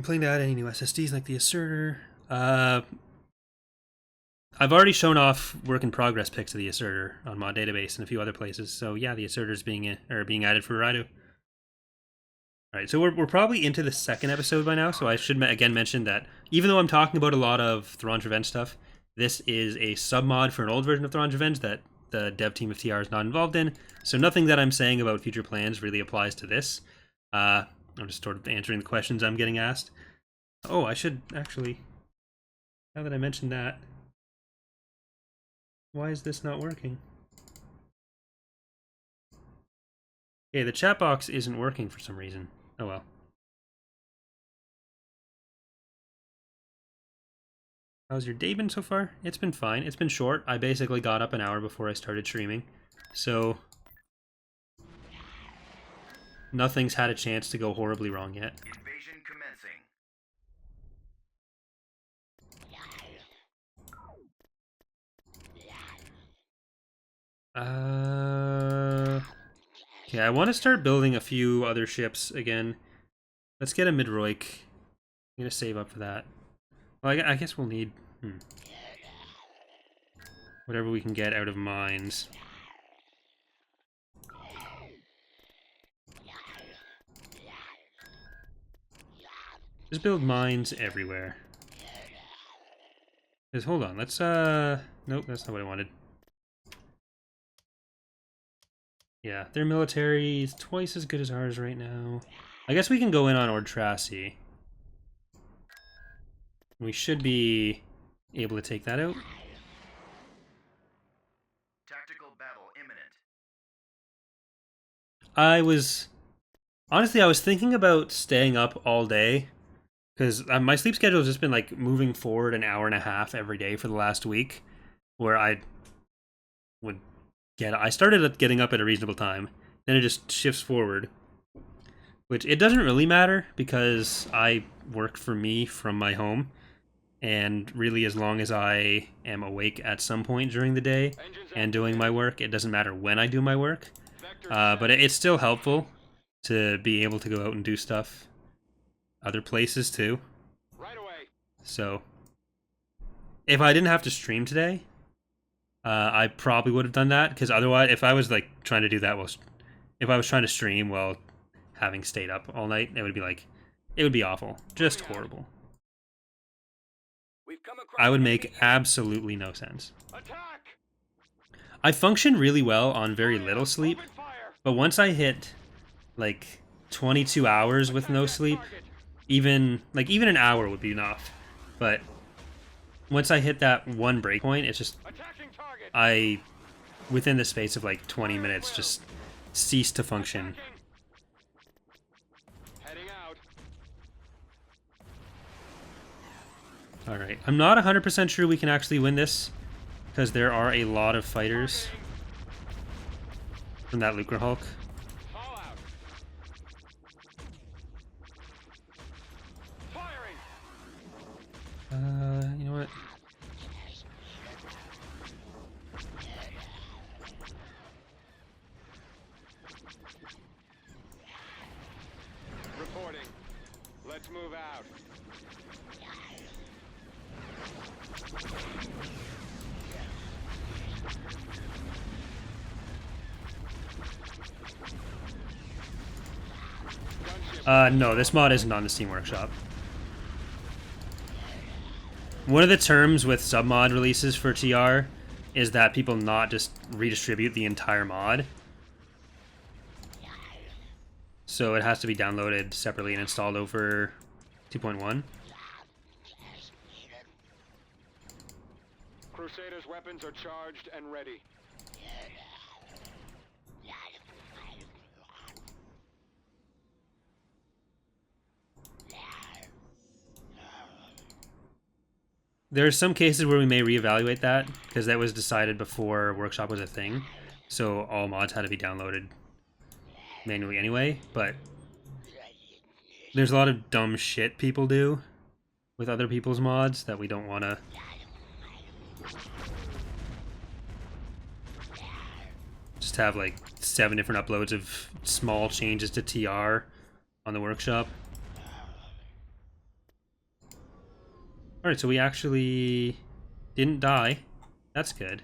planning to add any new SSDs like the Asserter? I've already shown off work in progress pics of the Asserter on Mod Database and a few other places. So yeah, the Asserter's being added for Raidu. All right, so we're probably into the second episode by now. So I should again mention that even though I'm talking about a lot of Thrawn's Revenge stuff, this is a submod for an old version of Thrawn's Revenge that the dev team of TR is not involved in. So nothing that I'm saying about future plans really applies to this. I'm just sort of answering the questions I'm getting asked. Oh, I should actually, now that I mentioned that, why is this not working? Okay, the chat box isn't working for some reason. Oh well. How's your day been so far? It's been fine. It's been short. I basically got up an hour before I started streaming. So nothing's had a chance to go horribly wrong yet. Invasion commencing. Okay, I want to start building a few other ships again. Let's get a Midroik. I'm gonna save up for that. Well, I guess we'll need whatever we can get out of mines. Just build mines everywhere. Just hold on, let's nope, that's not what I wanted. Yeah, their military is twice as good as ours right now. I guess we can go in on Ordrassi. We should be able to take that out. Tactical battle imminent. Honestly, I was thinking about staying up all day. Because my sleep schedule has just been like moving forward an hour and a half every day for the last week. Where I started getting up at a reasonable time. Then it just shifts forward. Which it doesn't really matter because I work for me from my home. And really, as long as I am awake at some point during the day and doing my work, it doesn't matter when I do my work. But it's still helpful to be able to go out and do stuff other places too. Right away. So, if I didn't have to stream today, I probably would have done that. Because otherwise, if I was like trying to do that if I was trying to stream while having stayed up all night, it would be awful, just horrible. I would make absolutely no sense. Attack! I function really well on very little sleep, but once I hit like 22 hours with no sleep, even an hour would be enough. But once I hit that one breakpoint, it's just within the space of like 20 minutes just cease to function. Alright, I'm not 100% sure we can actually win this, because there are a lot of fighters from that Lucre Hulk. You know what? Reporting. Let's move out. No, this mod isn't on the Steam Workshop. One of the terms with submod releases for TR is that people not just redistribute the entire mod. So it has to be downloaded separately and installed over 2.1. Crusaders' weapons are charged and ready. There are some cases where we may reevaluate that, because that was decided before Workshop was a thing. So all mods had to be downloaded manually anyway, but there's a lot of dumb shit people do with other people's mods that we don't want to just have like 7 different uploads of small changes to TR on the Workshop. Alright, so we actually didn't die. That's good.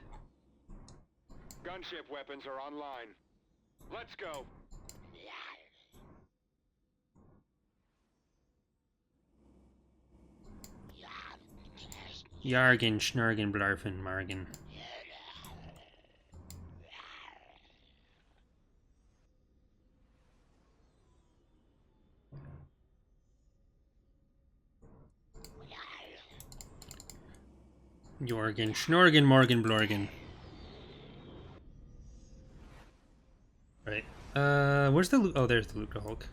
Gunship weapons are online. Let's go. Yargin, Schnargin, Blarfin, Margin. Jorgen, Schnorgen, Morgan, Blorgen. Right. Where's the loot? Oh, there's the loot Hulk.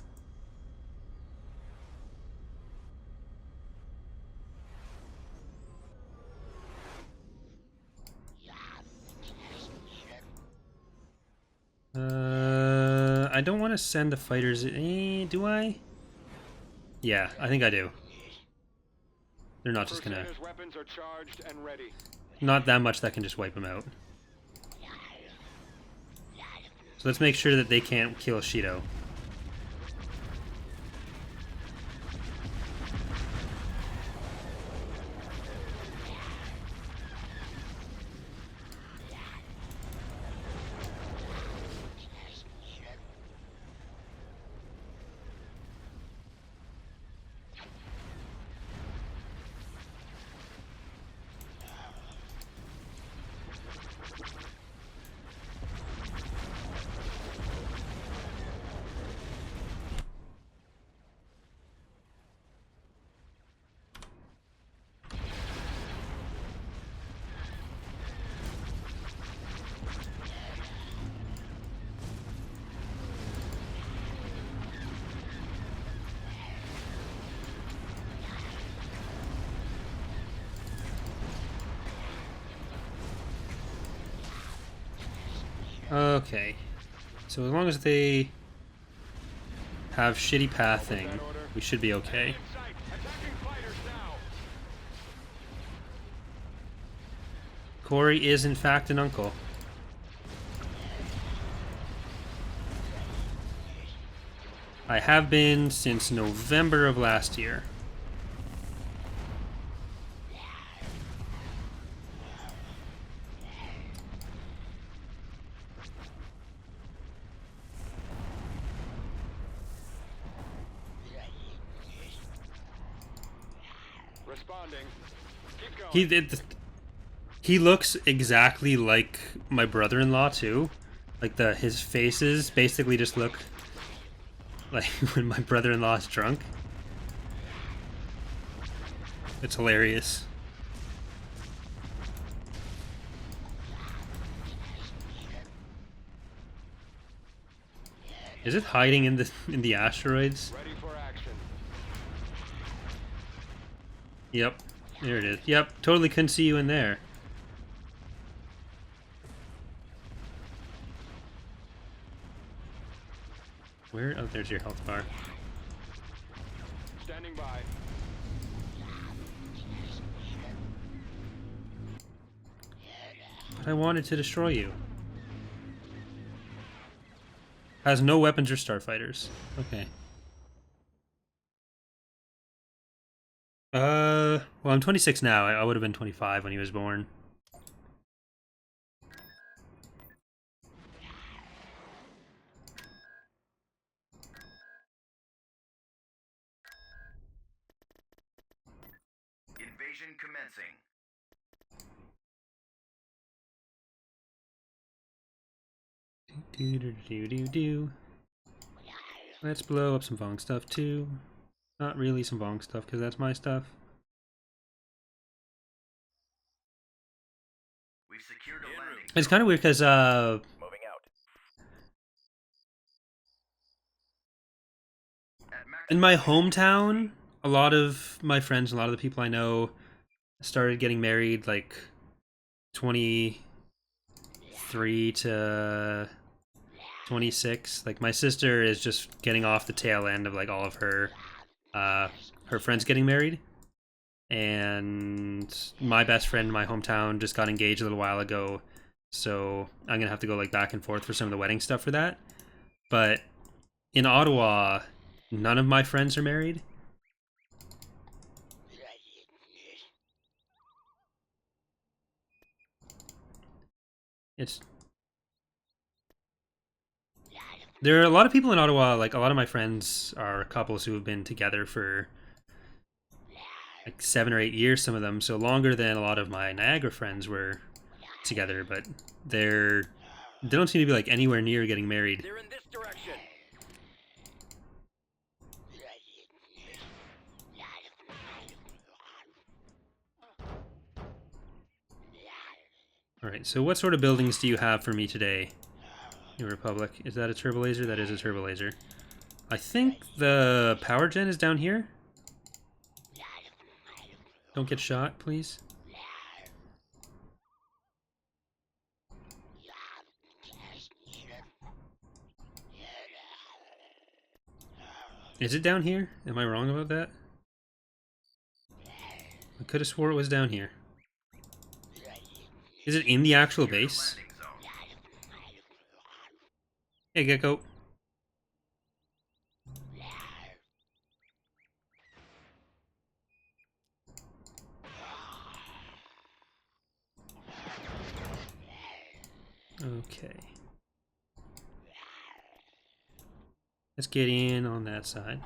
I don't want to send the fighters. Do I? Yeah, I think I do. They're not just gonna. Crusader's weapons are charged and ready. Not that much that can just wipe them out. So let's make sure that they can't kill Shido. Okay. So as long as they have shitty pathing, we should be okay. In sight. Attacking fighters now. Corey is in fact an uncle. I have been since November of last year. Responding. Keep going. He did. He looks exactly like my brother-in-law too. Like his faces basically just look like when my brother-in-law is drunk. It's hilarious. Is it hiding in the asteroids? Ready for action. Yep. There it is. Yep. Totally couldn't see you in there. Where? Oh, there's your health bar. Standing by. But I wanted to destroy you. Has no weapons or starfighters. Okay. Well, I'm 26 now. I would have been 25 when he was born. Invasion commencing. Do. Let's blow up some Vong stuff too. Not really some Vong stuff because that's my stuff. We've secured a landing. It's kind of weird because Moving out. in my hometown, a lot of my friends, a lot of the people I know started getting married like 23 to 26. Like my sister is just getting off the tail end of like all of her friends getting married. And my best friend in my hometown just got engaged a little while ago. So I'm gonna have to go like back and forth for some of the wedding stuff for that. But in Ottawa, none of my friends are married. It's there are a lot of people in Ottawa. Like a lot of my friends are couples who have been together for like 7 or 8 years. Some of them, so longer than a lot of my Niagara friends were together. But they don't seem to be like anywhere near getting married. They're in this direction. All right. So what sort of buildings do you have for me today, New Republic? Is that a turbo laser? That is a turbo laser. I think the power gen is down here. Don't get shot, please. Is it down here? Am I wrong about that? I could have swore it was down here. Is it in the actual base? Landing zone. Hey, Gecko. Okay. Let's get in on that side.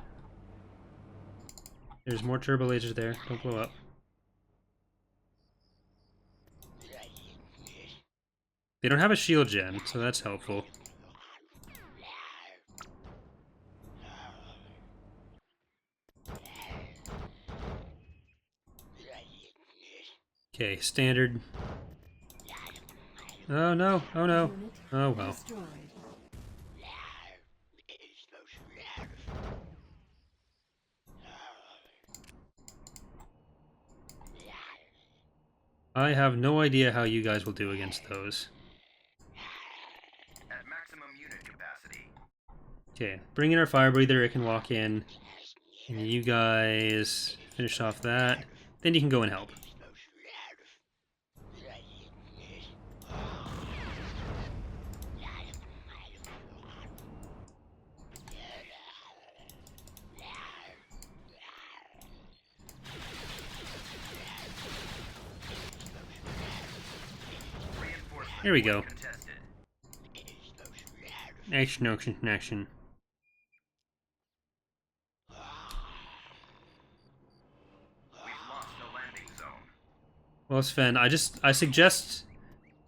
There's more turbo lasers there. Don't blow up. They don't have a shield gen, so that's helpful. Okay, standard. Oh no, oh no. Oh well. I have no idea how you guys will do against those. At maximum unit capacity. Okay, bring in our fire breather, it can walk in. And you guys finish off that. Then you can go and help. Here we go. Contested. Action, action, action. We've lost the landing zone. Well, Sven, I suggest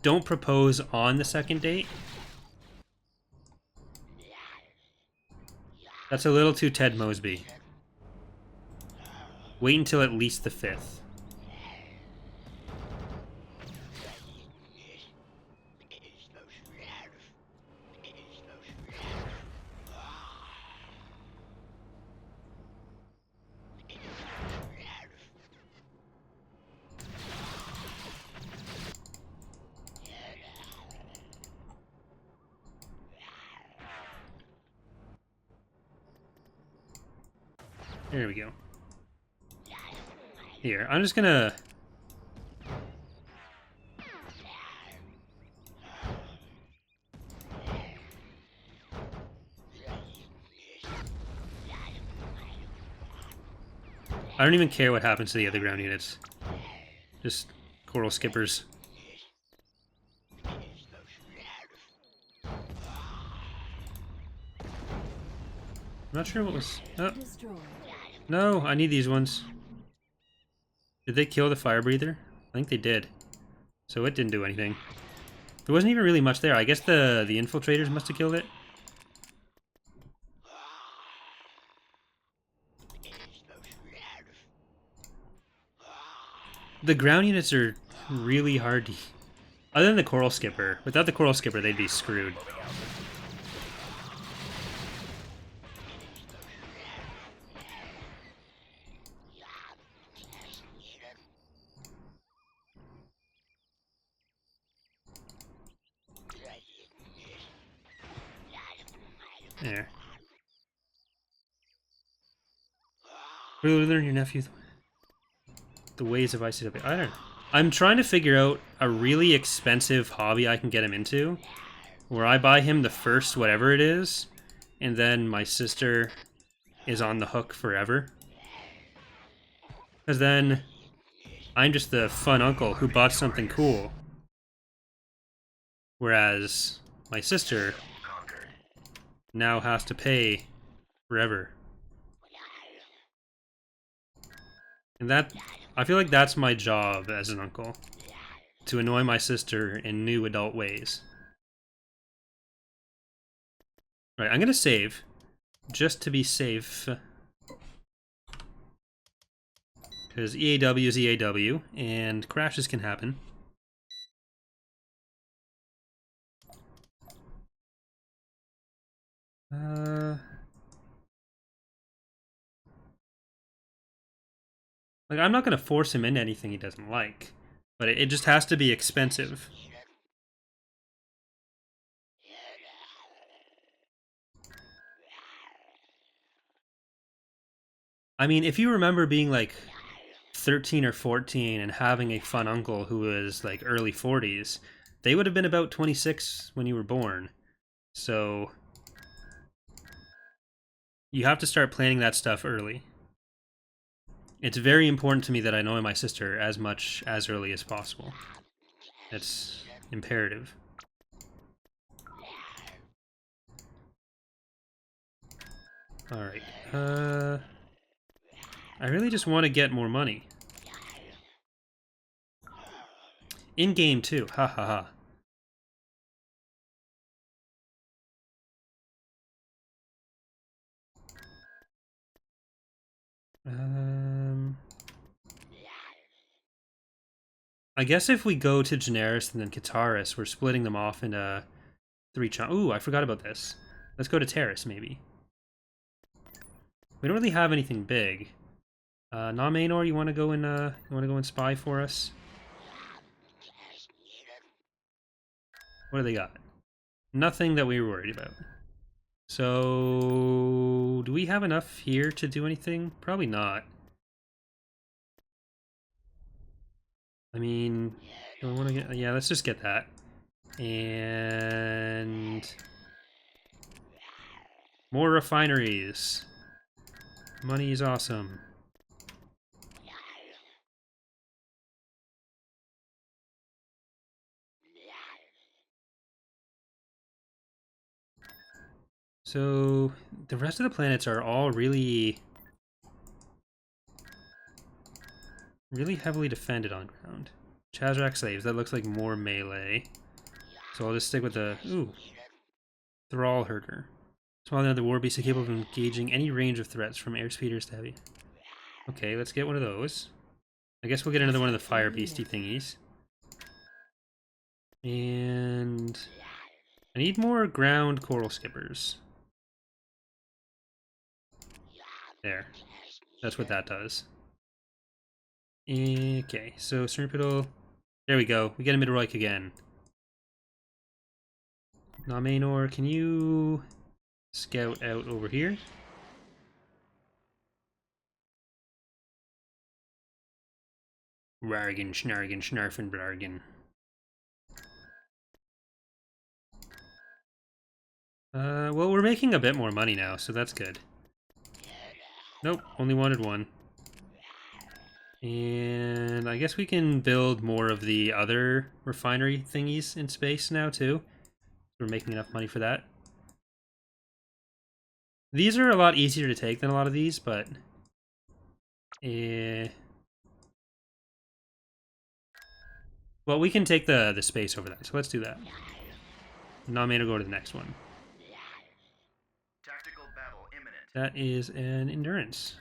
don't propose on the second date. That's a little too Ted Mosby. Wait until at least the 5th. There we go. Here, I'm just gonna... I don't even care what happens to the other ground units. Just coral skippers. I'm not sure what was... Oh. No, I need these ones. Did they kill the fire breather? I think they did. So it didn't do anything. There wasn't even really much there. I guess the infiltrators must have killed it. The ground units are really hard to... Other than the coral skipper. Without the coral skipper, they'd be screwed. There. Really learn your nephew the ways of ICW. I don't know. I'm trying to figure out a really expensive hobby I can get him into, where I buy him the first whatever it is, and then my sister is on the hook forever. Because then I'm just the fun uncle who bought something cool. Whereas my sister Conquered. now has to pay forever. And that, I feel like that's my job as an uncle. To annoy my sister in new adult ways. Right, I'm gonna save. Just to be safe. Because EAW is EAW, and crashes can happen. Like, I'm not gonna force him into anything he doesn't like. But it just has to be expensive. I mean, if you remember being like 13 or 14 and having a fun uncle who was like early 40s, they would have been about 26 when you were born. So you have to start planning that stuff early. It's very important to me that I annoy my sister as much as early as possible. It's imperative. Alright. I really just want to get more money. In game too. Ha ha ha. I guess if we go to Generis and then Kataris, we're splitting them off into 3 chunks. Ooh, I forgot about this. Let's go to Terrace, maybe. We don't really have anything big. Namenor, you want to go and spy for us? What do they got? Nothing that we were worried about. So, do we have enough here to do anything? Probably not. I mean, do I want to get? Yeah, let's just get that. And more refineries. Money is awesome. So the rest of the planets are all really heavily defended on ground. Chazrak slaves, that looks like more melee. So I'll just stick with the Thrall herder. Small enough the war beast is capable of engaging any range of threats from air speeders to heavy. Okay, let's get one of those. I guess we'll get another one of the fire beastie thingies. And I need more ground coral skippers. There. That's what that does. Okay, so Cernpidal. There we go. We get a Midroik again. Namenor, can you scout out over here? Rargan, Schnargan, Schnarfen, Blargan. Well, we're making a bit more money now, so that's good. Nope, only wanted one. And I guess we can build more of the other refinery thingies in space now, too. We're making enough money for that. These are a lot easier to take than a lot of these, but... Well, we can take the space over that, so let's do that. Now I'm going to go to the next one. Tactical battle imminent. That is an endurance.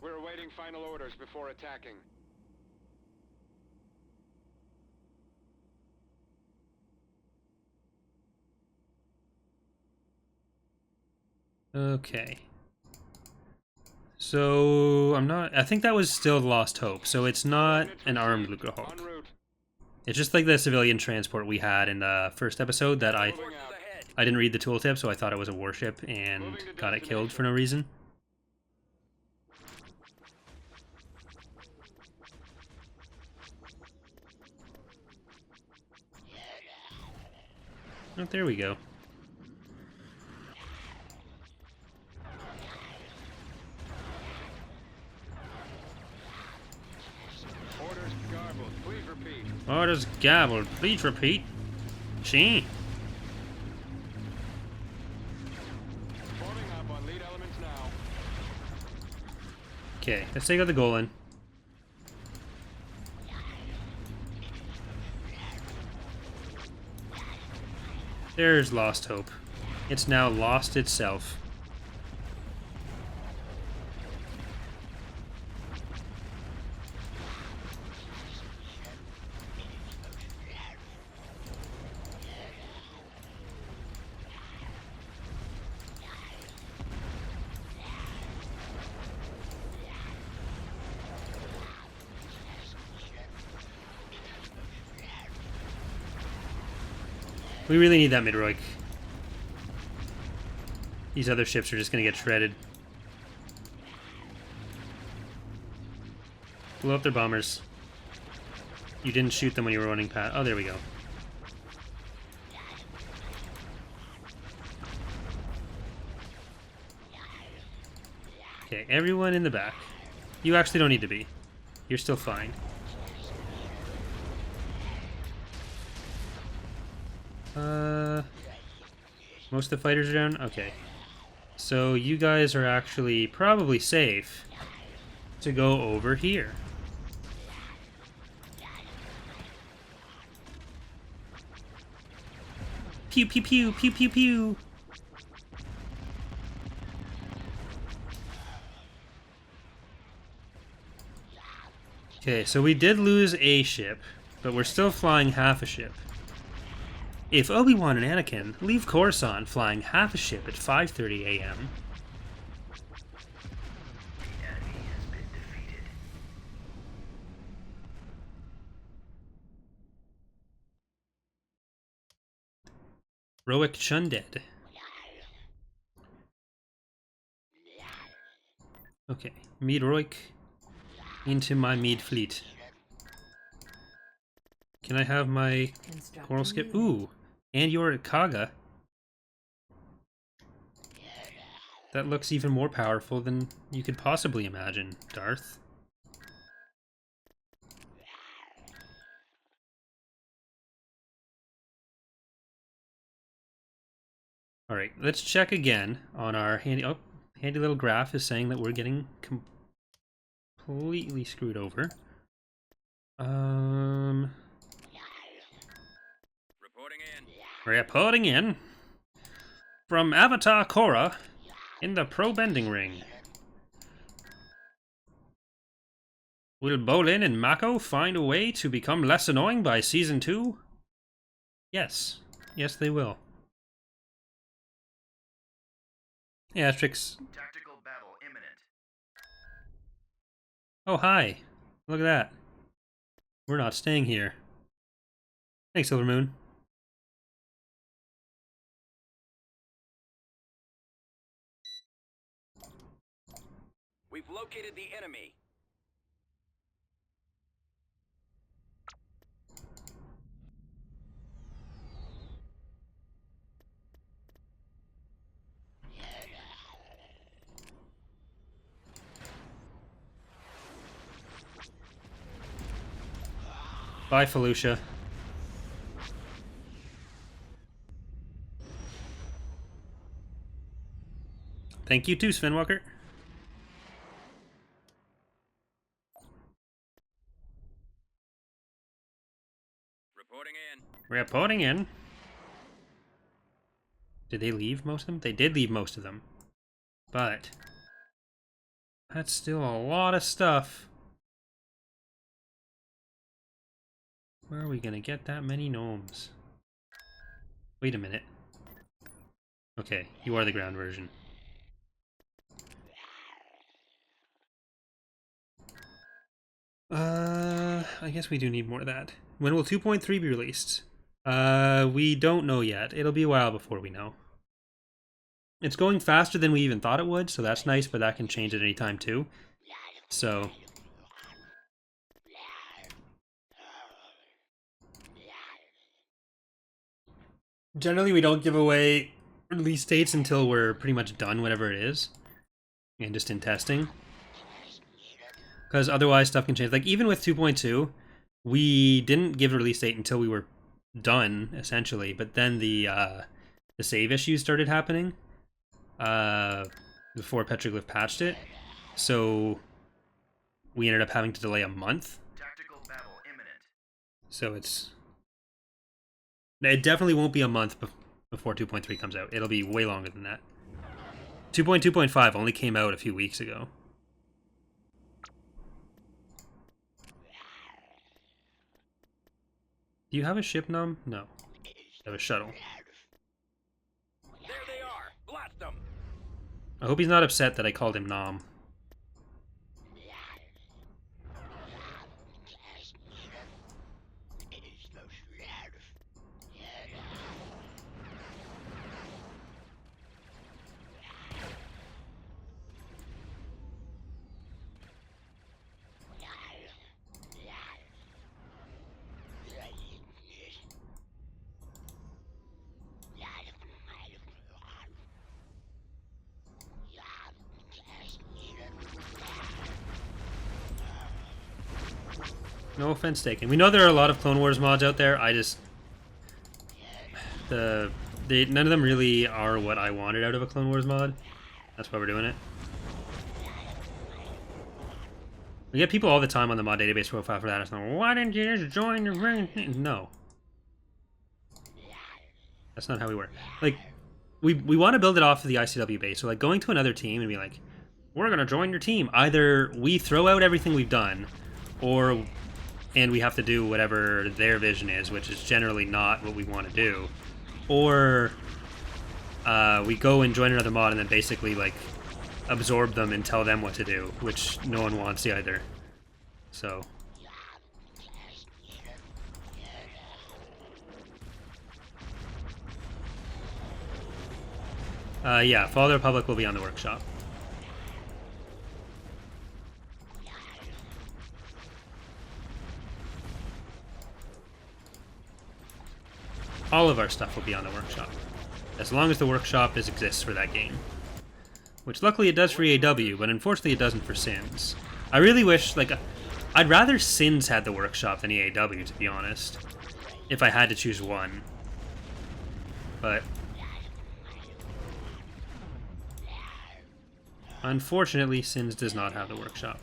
We're awaiting final orders before attacking. Okay. So, I think that was still Lost Hope, so it's not an armed Lucrehulk. En route. It's just like the civilian transport we had in the first episode that I Moving out. didn't read the tooltip, so I thought it was a warship and got it killed for no reason. Oh, there we go. Orders garbled. Please repeat. Orders gabbled. Please repeat. She. Forming up on lead elements now. Okay, let's take out the Golan. There's lost hope. It's now lost itself. We really need that Midroik. These other ships are just gonna get shredded. Blow up their bombers. You didn't shoot them when you were running past. Oh, there we go. Okay, everyone in the back. You actually don't need to be. You're still fine. Most of the fighters are down? Okay. So you guys are actually probably safe to go over here. Pew pew pew pew pew pew. Okay, so we did lose a ship, but we're still flying half a ship. If Obi-Wan and Anakin leave Coruscant flying half a ship at 5:30 a.m. The enemy has been defeated. Roic Chunded. Okay, Mead Roic into my Mead fleet. Can I have my coral skip? Ooh, and you're at Kaga. That looks even more powerful than you could possibly imagine, Darth. Alright, let's check again on our handy... Oh, handy little graph is saying that we're getting completely screwed over. Reporting in from Avatar Korra in the Pro Bending Ring. Will Bolin and Mako find a way to become less annoying by Season 2? Yes. Yes, they will. Yeah, Trix. Tactical battle imminent. Oh, hi. Look at that. We're not staying here. Thanks, Silver Moon. We've located the enemy. Bye, Felucia. Thank you too, Sven Walker. Reporting in. Reporting in. Did they leave most of them? They did leave most of them. But that's still a lot of stuff. Where are we gonna get that many gnomes? Wait a minute. Okay, you are the ground version. I guess we do need more of that. When will 2.3 be released? We don't know yet. It'll be a while before we know. It's going faster than we even thought it would, so that's nice, but that can change at any time too. So... Generally, we don't give away release dates until we're pretty much done, whatever it is, and just in testing. Because otherwise, stuff can change. Like, even with 2.2, we didn't give a release date until we were done, essentially. But then the save issues started happening before Petroglyph patched it. So we ended up having to delay a month. Tactical battle imminent. So it definitely won't be a month before 2.3 comes out. It'll be way longer than that. 2.2.5 only came out a few weeks ago. Do you have a ship, Num? No. You have a shuttle. There they are. Blast them. I hope he's not upset that I called him Nom. No offense taken. We know there are a lot of Clone Wars mods out there. I just... none of them really are what I wanted out of a Clone Wars mod. That's why we're doing it. We get people all the time on the mod database profile for that. It's like, why didn't you just join the ring? No. That's not how we work. Like, we want to build it off of the ICW base. So, like, going to another team and be like, we're going to join your team. Either we throw out everything we've done, and we have to do whatever their vision is, which is generally not what we want to do. Or we go and join another mod and then basically, like, absorb them and tell them what to do, which no one wants either. So... yeah, Fall of the Republic will be on the workshop. All of our stuff will be on the workshop, as long as the workshop exists for that game. Which luckily it does for EAW, but unfortunately it doesn't for Sins. I really wish, like, I'd rather Sins had the workshop than EAW, to be honest. If I had to choose one. But... unfortunately, Sins does not have the workshop.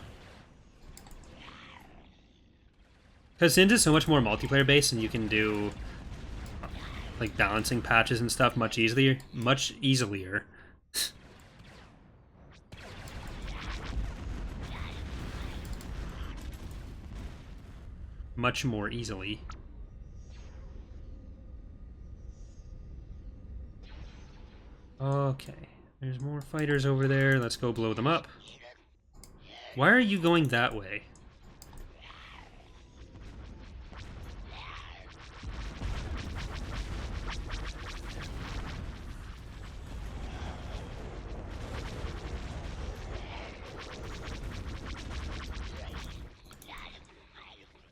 Because Sins is so much more multiplayer based, and you can do like balancing patches and stuff much easier. Much more easily. Okay. There's more fighters over there. Let's go blow them up. Why are you going that way?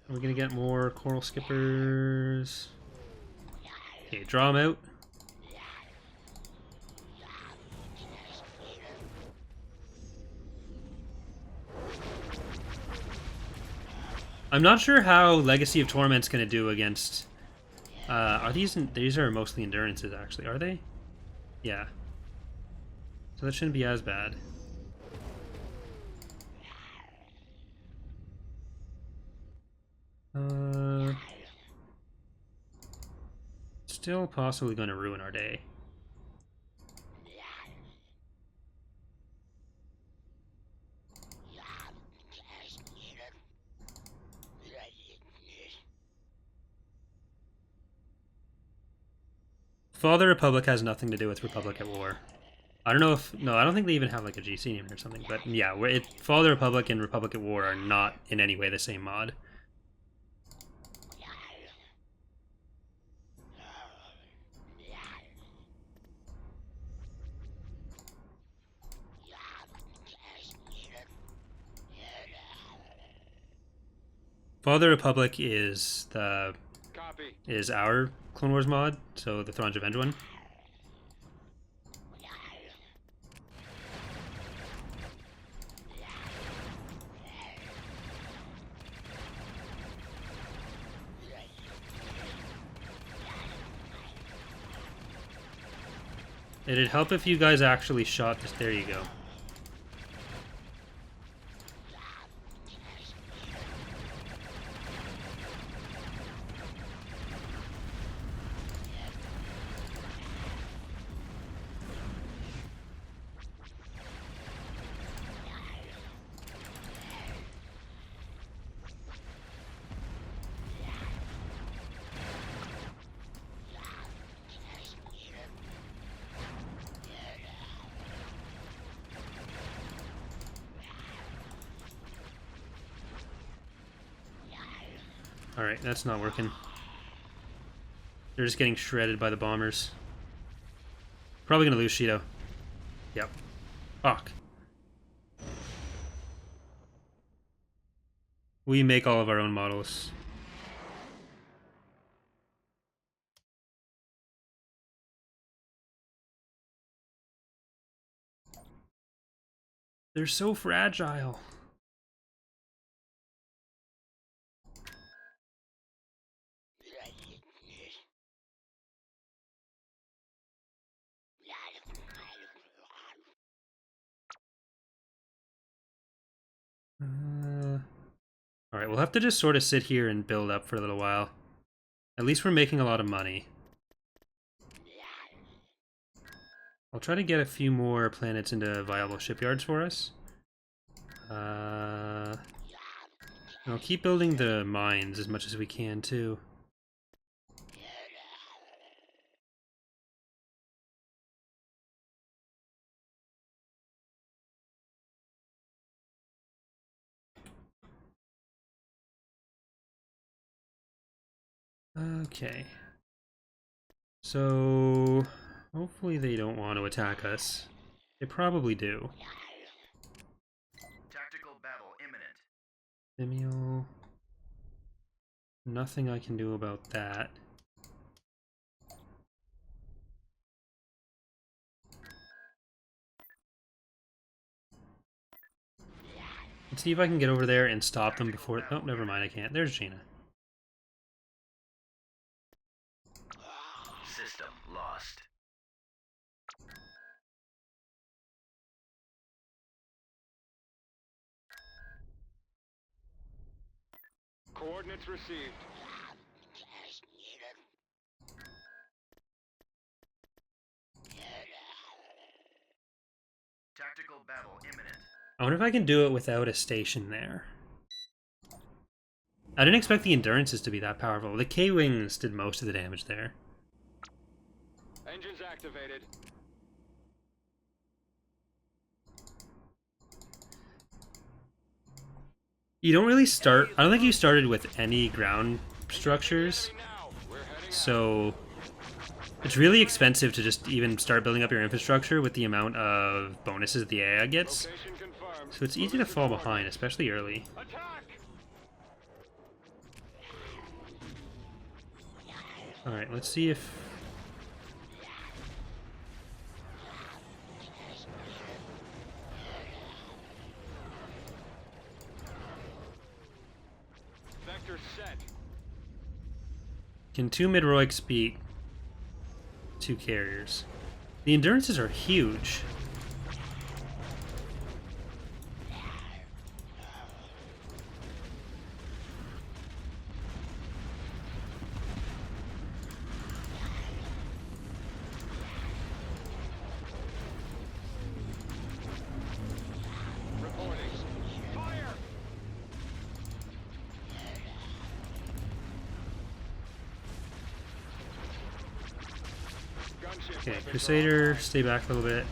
Are we gonna get more coral skippers? Okay, draw them out. I'm not sure how Legacy of Torment's gonna do against... are these are mostly endurances, actually, are they? Yeah. So that shouldn't be as bad. Still possibly gonna ruin our day. Fall of the Republic has nothing to do with Republic at War. I don't know if... no, I don't think they even have like a GC name or something. But yeah, Fall of the Republic and Republic at War are not in any way the same mod. Fall of the Republic is our Clone Wars mod, so the Thrawn's Revenge one. It'd help if you guys actually shot this. There you go. Alright, that's not working. They're just getting shredded by the bombers. Probably gonna lose Shido. Yep. Fuck. We make all of our own models. They're so fragile. Alright, we'll have to just sort of sit here and build up for a little while. At least we're making a lot of money. I'll try to get a few more planets into viable shipyards for us. And I'll keep building the mines as much as we can, too. Okay. So, hopefully they don't want to attack us. They probably do. Tactical battle imminent. Vimeo. Nothing I can do about that. Let's see if I can get over there and stop them before... Oh, never mind, I can't. There's Jaina. System lost. Coordinates received. Tactical battle imminent. I wonder if I can do it without a station there. I didn't expect the Endurances to be that powerful. The K-Wings did most of the damage there. Engines activated. You don't really start... I don't think you started with any ground structures. Now, we're heading So it's really expensive to just even start building up your infrastructure with the amount of bonuses the AI gets. Location confirmed. So it's easy to fall behind, especially early. Attack! Alright, let's see if... Vector set. Can two Midroics beat two carriers? The Endurances are huge. Reporting. Fire! Gunship Okay, weapons are Crusader, online. stay back a little bit.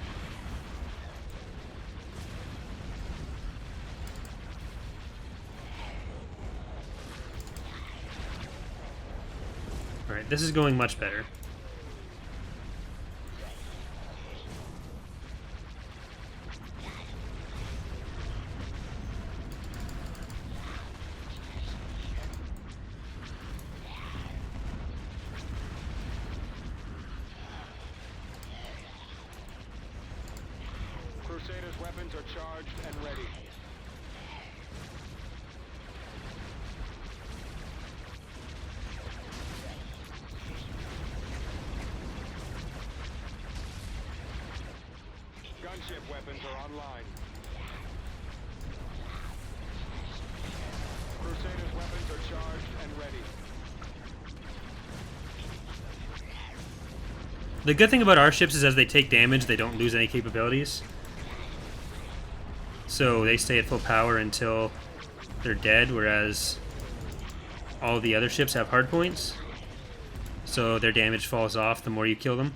Alright, this is going much better. Crusaders' weapons are charged and ready. Gunship weapons are online. Crusaders' weapons are charged and ready. The good thing about our ships is as they take damage, they don't lose any capabilities. So they stay at full power until they're dead, whereas all the other ships have hard points. So their damage falls off the more you kill them.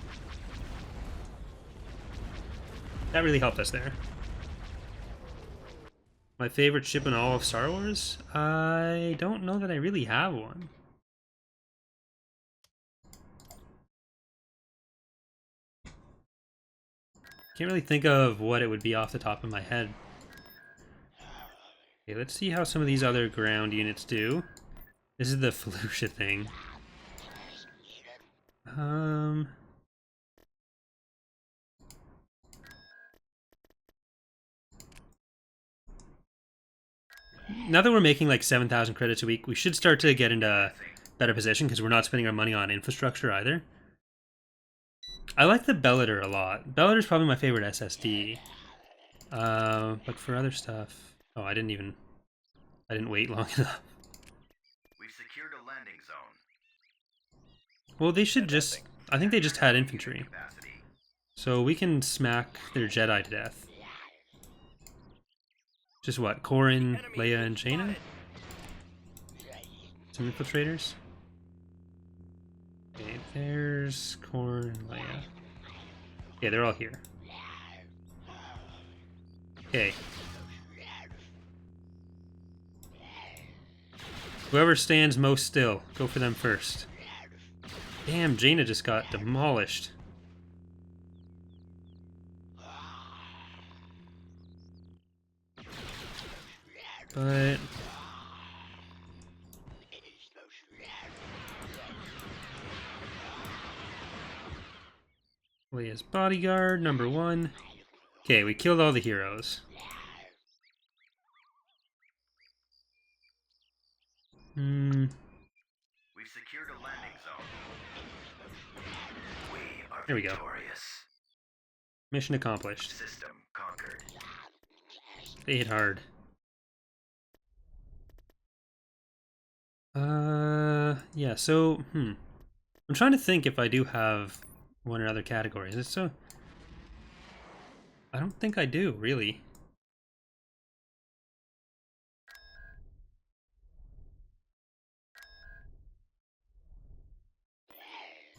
That really helped us there. My favorite ship in all of Star Wars? I don't know that I really have one. Can't really think of what it would be off the top of my head. Okay, let's see how some of these other ground units do. This is the Felucia thing. Now that we're making like 7,000 credits a week, we should start to get into a better position because we're not spending our money on infrastructure either. I like the Bellator a lot. Bellator's probably my favorite SSD. But for other stuff... Oh, I didn't wait long enough. We've secured a landing zone. Well, they should just... I think they just had infantry. Capacity. So we can smack their Jedi to death. Just what? Corrin, Leia, and Jaina? Some infiltrators? Okay, there's Corrin, Leia. Yeah, they're all here. Okay. Whoever stands most still, go for them first. Damn, Jaina just got demolished. But... Leia's bodyguard, number 1. Okay, we killed all the heroes. We've secured a landing zone. We are There we go. victorious. Mission accomplished. System conquered. They hit hard. Yeah, so, I'm trying to think if I do have one or other categories. It's so... I don't think I do, really.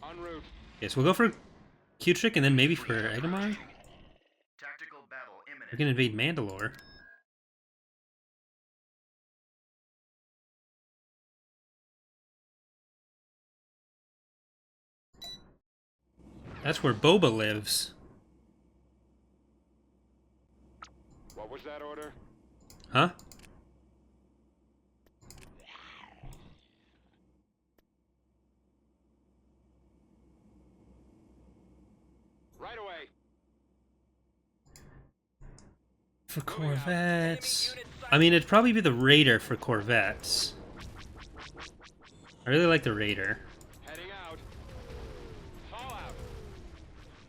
En route. Okay, so we'll go for Q-Trick and then maybe for Egomar. Tactical battle imminent. We can invade Mandalore. That's where Boba lives. What was that order? Huh? Right away. For Corvettes... I mean, it'd probably be the Raider for Corvettes. I really like the Raider. Heading out. Fallout.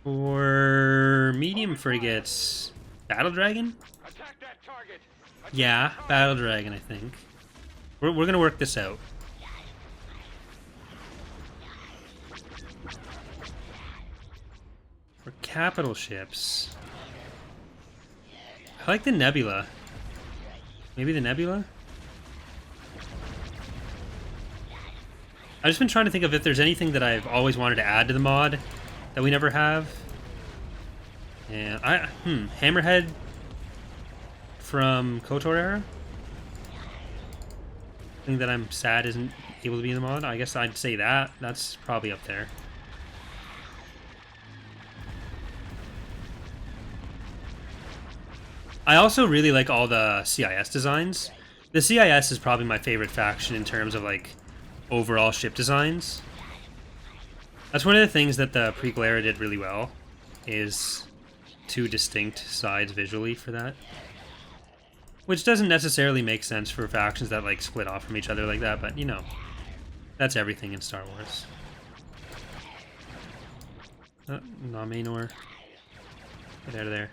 For medium frigates... Battle Dragon? Attack that target. Attack Yeah, the target. Battle Dragon, I think. We're gonna work this out. For capital ships... I like the Nebula. Maybe the Nebula? I've just been trying to think of if there's anything that I've always wanted to add to the mod that we never have. And Hammerhead from KOTOR era? Thing that I'm sad isn't able to be in the mod. I guess I'd say that. That's probably up there. I also really like all the CIS designs. The CIS is probably my favorite faction in terms of like overall ship designs. That's one of the things that the prequel era did really well, is two distinct sides visually for that. Which doesn't necessarily make sense for factions that like split off from each other like that, but you know, that's everything in Star Wars. Nominor. Get out of there.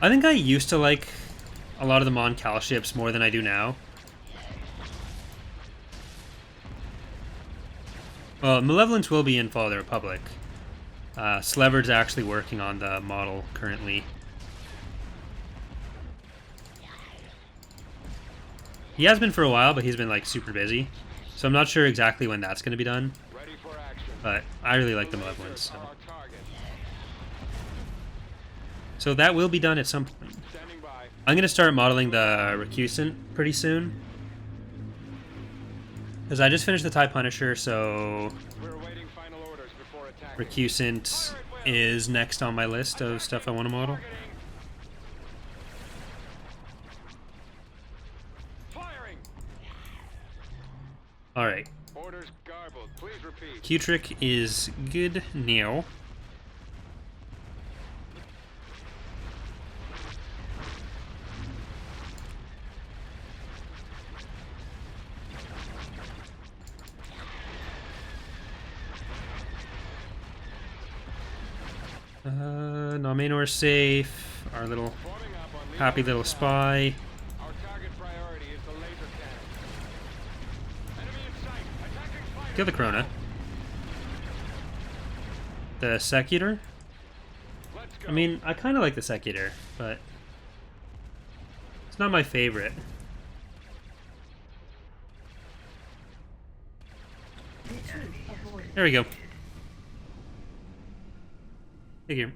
I think I used to like a lot of the Mon Cal ships more than I do now. Well, Malevolence will be in Fall of the Republic. Sleverd's actually working on the model currently. He has been for a while, but he's been like super busy. So I'm not sure exactly when that's going to be done. Ready for action. But I really like the Malevolence. So. Our target. So that will be done at some point. Standing by. I'm going to start modeling the Recusant pretty soon. Because I just finished the TIE Punisher, so We're awaiting final orders before attacking. Recusant is next on my list of stuff I want to model. Firing. Alright, Orders garbled. Please repeat. Q-Trick is good now. Nominor safe. Our little Forming up on happy little spy. Our target priority is the laser cannon. Enemy in sight. Attacking fire. Kill the Corona. The Secutor. Let's go. I mean, I kind of like the Secutor, but it's not my favorite. There we go. Take care.